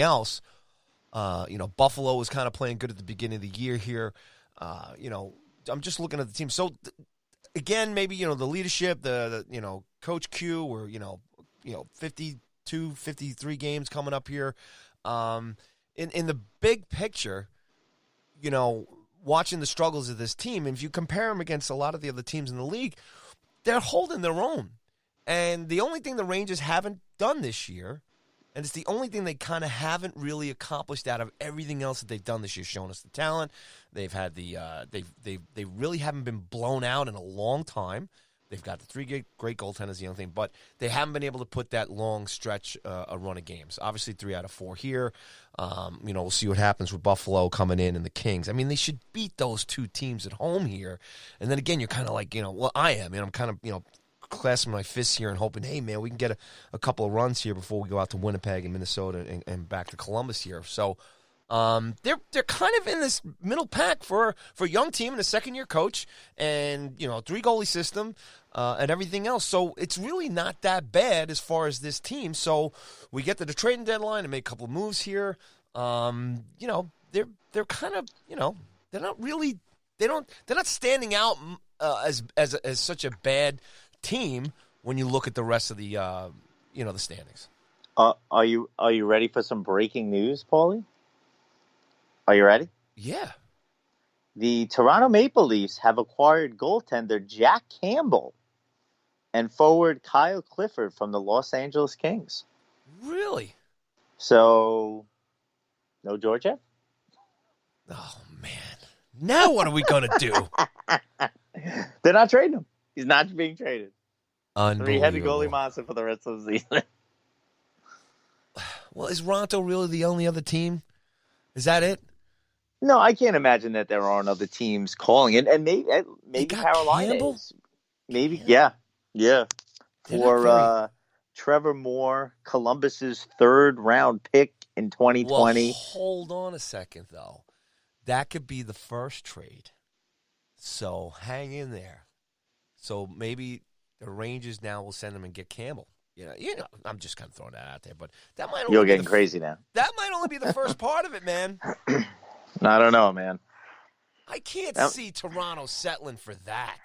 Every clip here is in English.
else. Buffalo was kind of playing good at the beginning of the year here. I'm just looking at the team. So, again, maybe, the leadership, the Coach Q, or, 52, 53 games coming up here. In the big picture, watching the struggles of this team, and if you compare them against a lot of the other teams in the league, they're holding their own. And the only thing the Rangers haven't done this year, and it's the only thing they kind of haven't really accomplished out of everything else that they've done this year, showing us the talent. They've had they really haven't been blown out in a long time. They've got the three great goaltenders, the only thing, but they haven't been able to put that long stretch a run of games. Obviously, 3 out of 4 here. We'll see what happens with Buffalo coming in and the Kings. I mean, they should beat those two teams at home here. And then again, you're kind of like, I am. I'm kind of, clasping my fists here and hoping, hey, man, we can get a couple of runs here before we go out to Winnipeg and Minnesota and back to Columbus here. So they're kind of in this middle pack for a young team and a second-year coach and, 3-goalie system and everything else. So it's really not that bad as far as this team. So we get to the trading deadline and make a couple of moves here. They're kind of, they're not really they're not standing out as such a bad team when you look at the rest of the the standings. Are you ready for some breaking news, Paulie? Are you ready? Yeah. The Toronto Maple Leafs have acquired goaltender Jack Campbell and forward Kyle Clifford from the Los Angeles Kings. Really? So, no Georgiev? Oh, man. Now what are we going to do? They're not trading him. He's not being traded. Unbelievable. 3-headed goalie monster for the rest of the season. Well, is Ronto really the only other team? Is that it? No, I can't imagine that there aren't other teams calling it. And maybe Carolina Campbell? is. Maybe, yeah. For Trevor Moore, Columbus's 3rd-round pick in 2020. Well, hold on a second, though. That could be the first trade. So hang in there. So maybe the Rangers now will send him and get Campbell. I'm just kind of throwing that out there, but that might. You're getting crazy now. That might only be the first part of it, man. I don't know, man. I can't see Toronto settling for that.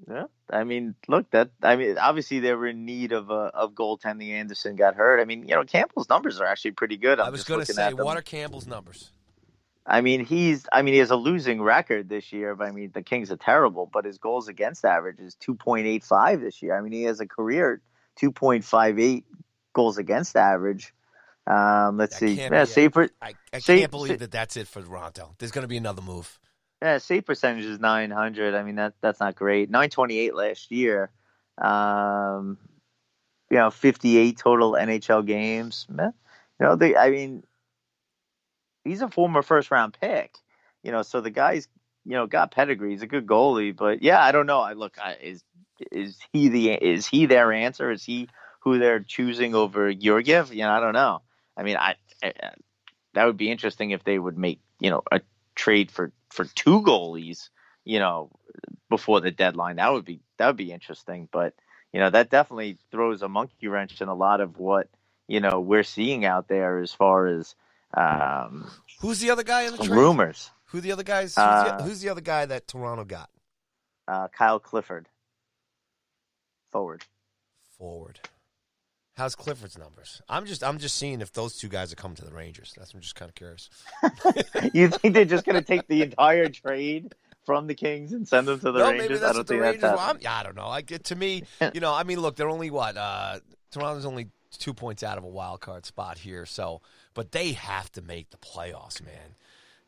Yeah, I mean, look, obviously they were in need of goaltending. Anderson got hurt. I mean, Campbell's numbers are actually pretty good. I was going to say, what are Campbell's numbers? I mean, he has a losing record this year. But I mean, the Kings are terrible, but his goals against average is 2.85 this year. I mean, he has a career 2.58 goals against average. Let's see. Yeah, I can't believe that's it for Ronto. There's going to be another move. Yeah, save percentage is 900. I mean, that's not great. 928 last year. 58 total NHL games. He's a former first-round pick. So the guy's, got pedigree. He's a good goalie. But, yeah, I don't know. Is he their answer? Is he who they're choosing over Georgiev? I don't know. I mean, that would be interesting if they would make, a trade for 2 goalies, before the deadline. That would be interesting. But, that definitely throws a monkey wrench in a lot of what, we're seeing out there as far as who's the other guy in the trade? Rumors. Who's the other guy that Toronto got? Kyle Clifford. Forward. How's Clifford's numbers? I'm just seeing if those 2 guys are coming to the Rangers. I'm just kind of curious. You think they're just going to take the entire trade from the Kings and send them to the Rangers? Maybe that's I don't think that's happening. I don't know. To me, look, they're only Toronto's only 2 points out of a wild card spot here. So, but they have to make the playoffs, man.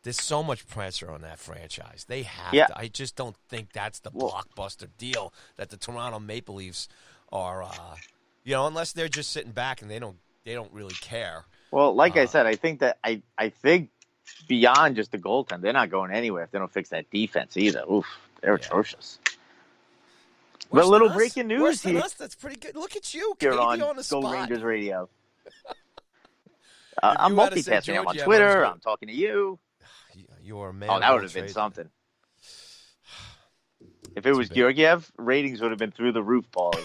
There's so much pressure on that franchise. They have to. I just don't think that's the blockbuster deal that the Toronto Maple Leafs are. Unless they're just sitting back and they don't really care. Well, like I said, I think beyond just the goaltender, they're not going anywhere if they don't fix that defense either. Oof, they're atrocious. But a little breaking news here. That's pretty good. Look at you, you're on the spot. Go Rangers Radio. I'm multitasking. I'm on Twitter. I'm talking to you. You're a man. Oh, that would have been something. If it was Georgiev, ratings would have been through the roof, Paulie.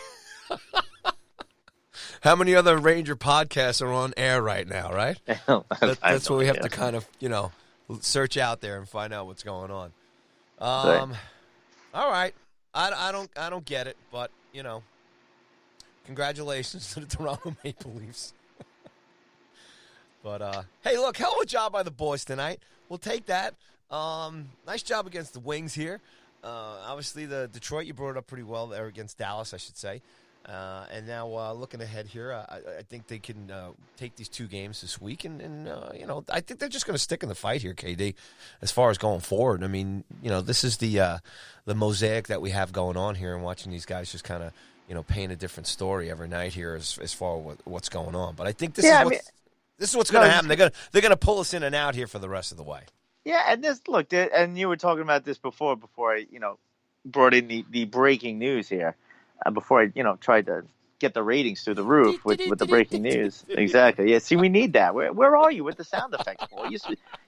How many other Ranger podcasts are on air right now, right? That's what we have to kind of, search out there and find out what's going on. All right. I don't get it, but, congratulations to the Toronto Maple Leafs. But, hey, look, hell of a job by the boys tonight. We'll take that. Nice job against the Wings here. Obviously, the Detroit, you brought it up pretty well there against Dallas, I should say. And now looking ahead here, I think they can take these 2 games this week. And I think they're just going to stick in the fight here, KD, as far as going forward. I mean, this is the mosaic that we have going on here, and watching these guys just kind of, paint a different story every night here as far as what's going on. But I think this is what's going to happen. They're going to pull us in and out here for the rest of the way. Yeah, and and you were talking about this before I, brought in the breaking news here. Before I, tried to get the ratings through the roof with the breaking news. Exactly. Yeah. See, we need that. Where are you with the sound effects, boy?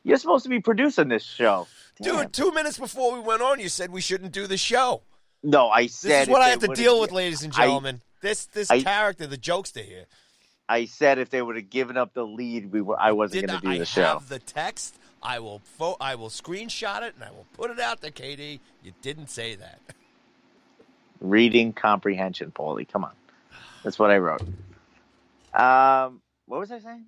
You're supposed to be producing this show. Damn. Dude, 2 minutes before we went on, you said we shouldn't do the show. No, I said this is what I have to deal with, ladies and gentlemen. This character, the jokester here. I said if they would have given up the lead, I wasn't going to do the show. I have the text. I will screenshot it and I will put it out there, KD. You didn't say that. Reading comprehension, Paulie. Come on. That's what I wrote. What was I saying?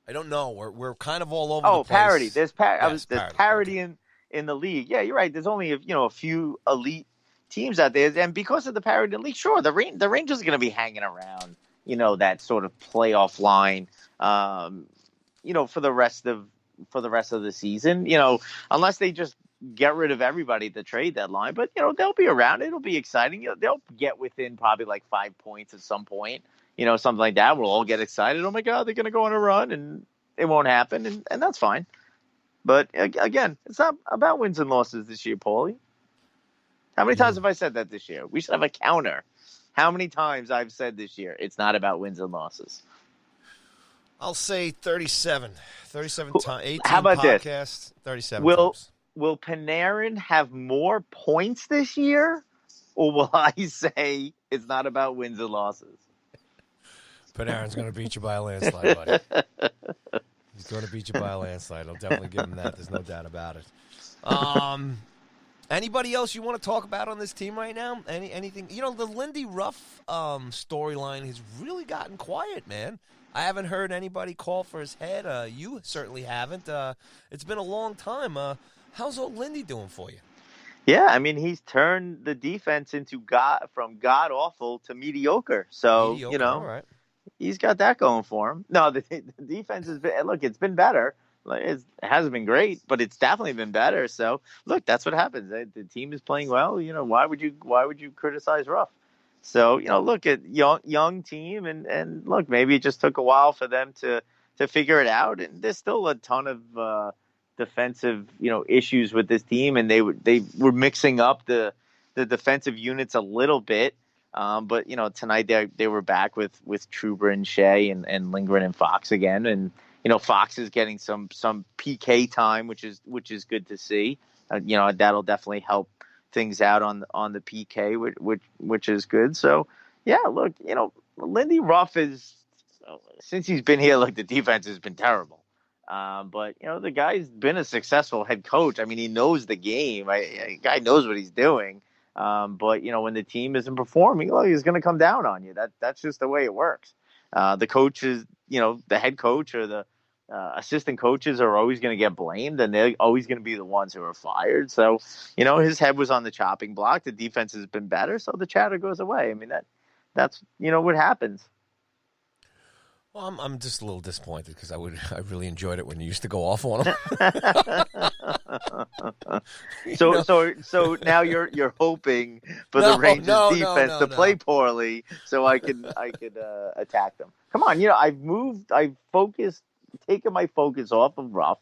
I don't know. We're kind of all over the place. Parody. There's parody okay. in the league. Yeah, you're right. There's only a few elite teams out there, and because of the parody in the league, sure, the Rangers are going to be hanging around, that sort of playoff line, for the rest of the season, unless they just get rid of everybody at the trade deadline. But, they'll be around. It'll be exciting. They'll get within probably like 5 points at some point, something like that. We'll all get excited. Oh, my God, they're going to go on a run, and it won't happen, and that's fine. But, again, it's not about wins and losses this year, Paulie. How many times have I said that this year? We should have a counter. How many times I've said this year, it's not about wins and losses. I'll say 37. 37 times. 18 How about podcasts, this? 37 times. Will Panarin have more points this year, or will I say it's not about wins and losses? Panarin's going to beat you by a landslide, buddy. He's going to beat you by a landslide. I'll definitely give him that. There's no doubt about it. Anybody else you want to talk about on this team right now? Anything? The Lindy Ruff storyline has really gotten quiet, man. I haven't heard anybody call for his head. You certainly haven't. It's been a long time. How's old Lindy doing for you? Yeah, I mean, he's turned the defense from god-awful to mediocre. So, all right. He's got that going for him. No, the defense has been, look, it's been better. It hasn't been great, but it's definitely been better. So, look, that's what happens. The team is playing well. Why would you criticize Ruff? So, look at young team, and look, maybe it just took a while for them to figure it out. And there's still a ton of defensive, issues with this team, and they were mixing up the defensive units a little bit. But tonight they were back with Trouba and Shea and Lindgren and Fox again, and Fox is getting some PK time, which is good to see. That'll definitely help things out on the PK, which is good. So yeah, look, Lindy Ruff is, since he's been here, look, the defense has been terrible. But the guy's been a successful head coach. I mean, he knows the game. The guy knows what he's doing. But when the team isn't performing, look, he's going to come down on you. That's just the way it works. The coaches, the head coach or the assistant coaches are always going to get blamed, and they're always going to be the ones who are fired. So, his head was on the chopping block. The defense has been better, so the chatter goes away. I mean, that's what happens. Well, I'm just a little disappointed because I really enjoyed it when you used to go off on them. So now you're hoping for the Rangers defense to play poorly, so I could attack them. Come on, I've taken my focus off of Ruff,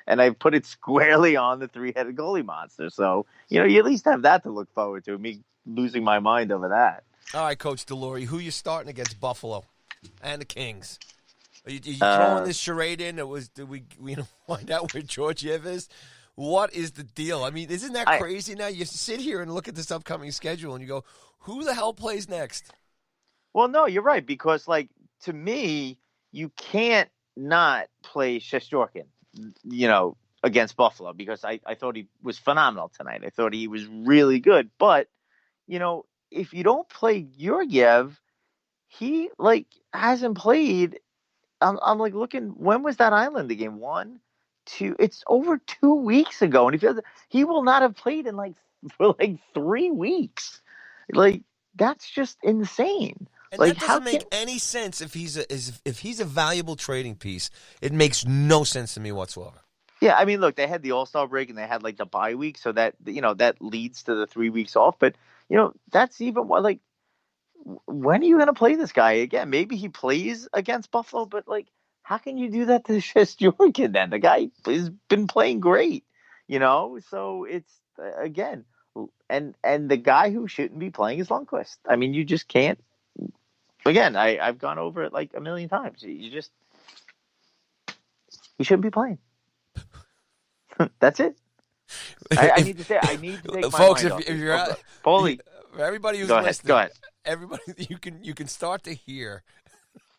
and I've put it squarely on the three-headed goalie monster. So you at least have that to look forward to. Me losing my mind over that. All right, Coach DeLury, who you starting against Buffalo and the Kings? Are you throwing this charade in? Did we find out where Georgiev is? What is the deal? I mean, isn't that crazy now? You sit here and look at this upcoming schedule and you go, who the hell plays next? Well, no, you're right because, like, to me, you can't not play Shesterkin, against Buffalo because I thought he was phenomenal tonight. I thought he was really good. But if you don't play Georgiev, he like hasn't played. I'm like looking. When was that Islander game? 1, 2. It's over 2 weeks ago, and he will not have played in for 3 weeks. Like that's just insane. And Like that how doesn't can make any sense if he's a valuable trading piece. It makes no sense to me whatsoever. Yeah, I mean, look, they had the All-Star break and they had like the bye week, so that leads to the 3 weeks off. But that's even what like when are you going to play this guy again? Maybe he plays against Buffalo, but like, how can you do that to Shesterkin then? The guy has been playing great, So it's again, and the guy who shouldn't be playing is Lundqvist. I mean, you just can't. Again, I've gone over it like a million times. You shouldn't be playing. That's it. I need to say. I need to take my folks. mind If you're out, Paulie, for everybody who's go ahead. listening, Go ahead. Everybody, you can start to hear.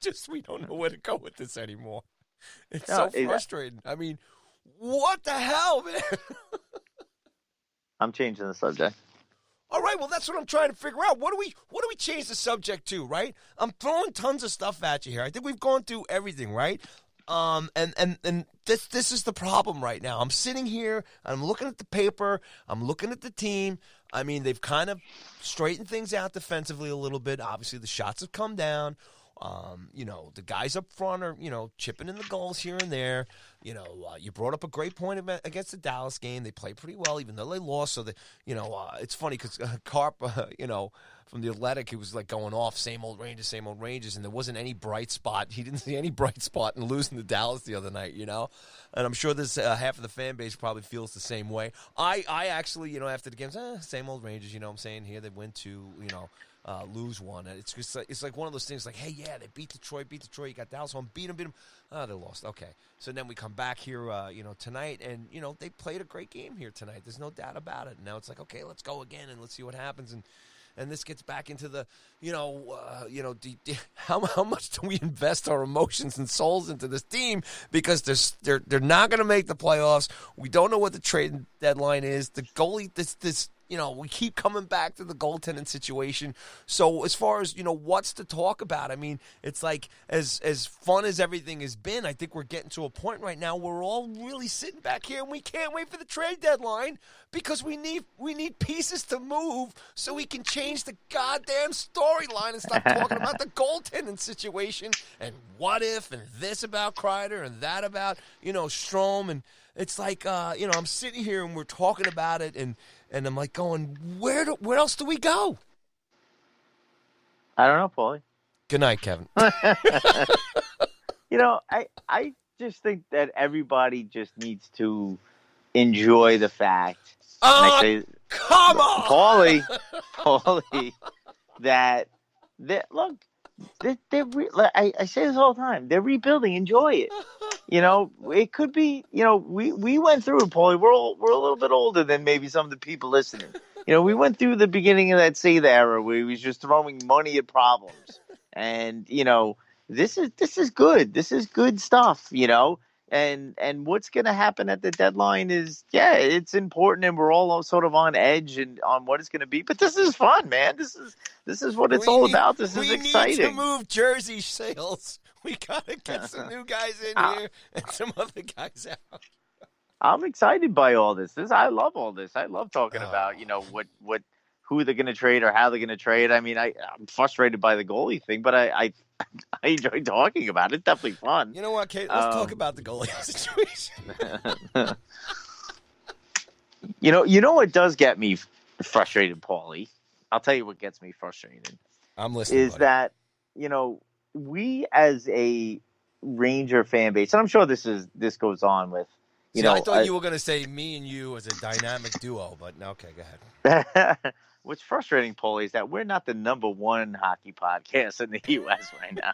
Just we don't know where to go with this anymore. It's so frustrating. I mean, what the hell, man? I'm changing the subject. All right, well, that's what I'm trying to figure out. What do we change the subject to, right? I'm throwing tons of stuff at you here. I think we've gone through everything, right? And this is the problem right now. I'm sitting here, I'm looking at the paper, I'm looking at the team. I mean, they've kind of straightened things out defensively a little bit. Obviously, the shots have come down. The guys up front are, chipping in the goals here and there. You brought up a great point against the Dallas game. They played pretty well, even though they lost. So, it's funny because Carp, from the Athletic, he was like going off, same old Rangers, and there wasn't any bright spot. He didn't see any bright spot in losing to Dallas the other night, And I'm sure this half of the fan base probably feels the same way. I actually, after the games, same old Rangers, I'm saying here they win 2, lose 1. It's just it's like one of those things like, hey, yeah, they beat Detroit. You got Dallas home, beat them. Oh, they lost. Okay. So then we come back here, tonight, and, they played a great game here tonight. There's no doubt about it. Now it's like, okay, let's go again and let's see what happens. And this gets back into the, how much do we invest our emotions and souls into this team because they're not going to make the playoffs. We don't know what the trade deadline is. The goalie, this. We keep coming back to the goaltending situation. So as far as, what's to talk about, I mean, it's like as fun as everything has been, I think we're getting to a point right now where we're all really sitting back here and we can't wait for the trade deadline because we need pieces to move so we can change the goddamn storyline and stop talking about the goaltending situation and what if and this about Kreider and that about, Strome. And it's like, I'm sitting here and we're talking about it and I'm like going, where else do we go? I don't know, Paulie. Good night, Kevin. I just think that everybody just needs to enjoy the fact. Come on, Paulie, that look, I say this all the time. They're rebuilding. Enjoy it. It could be. We went through it, Paulie. We're a little bit older than maybe some of the people listening. We went through the beginning of that Save era where he was just throwing money at problems, and this is good. This is good stuff. And what's going to happen at the deadline is, it's important, and we're all sort of on edge and on what it's going to be. But this is fun, man. This is what it's all about. This is exciting. We need to move jersey sales. We got to get some new guys in here and some other guys out. I'm excited by all this. I love all this. I love talking about, who they're going to trade or how they're going to trade. I mean, I'm frustrated by the goalie thing, but I enjoy talking about it. It's definitely fun. You know what, Kate? Let's talk about the goalie situation. You know what does get me frustrated, Paulie? I'll tell you what gets me frustrated. I'm listening. Is that, we as a Ranger fan base, and I'm sure this goes on with, I thought you were going to say me and you as a dynamic duo, but okay, go ahead. What's frustrating, Paulie, is that we're not the number one hockey podcast in the U.S. right now.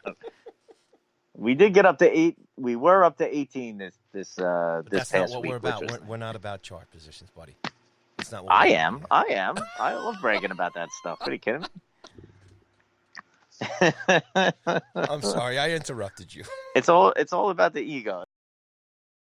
We did get up to 8. We were up to 18 this past week. That's not what we're about. We're not about chart positions, buddy. It's not. I am. I love bragging about that stuff. Are you kidding me? I'm sorry, I interrupted you. It's all about the ego.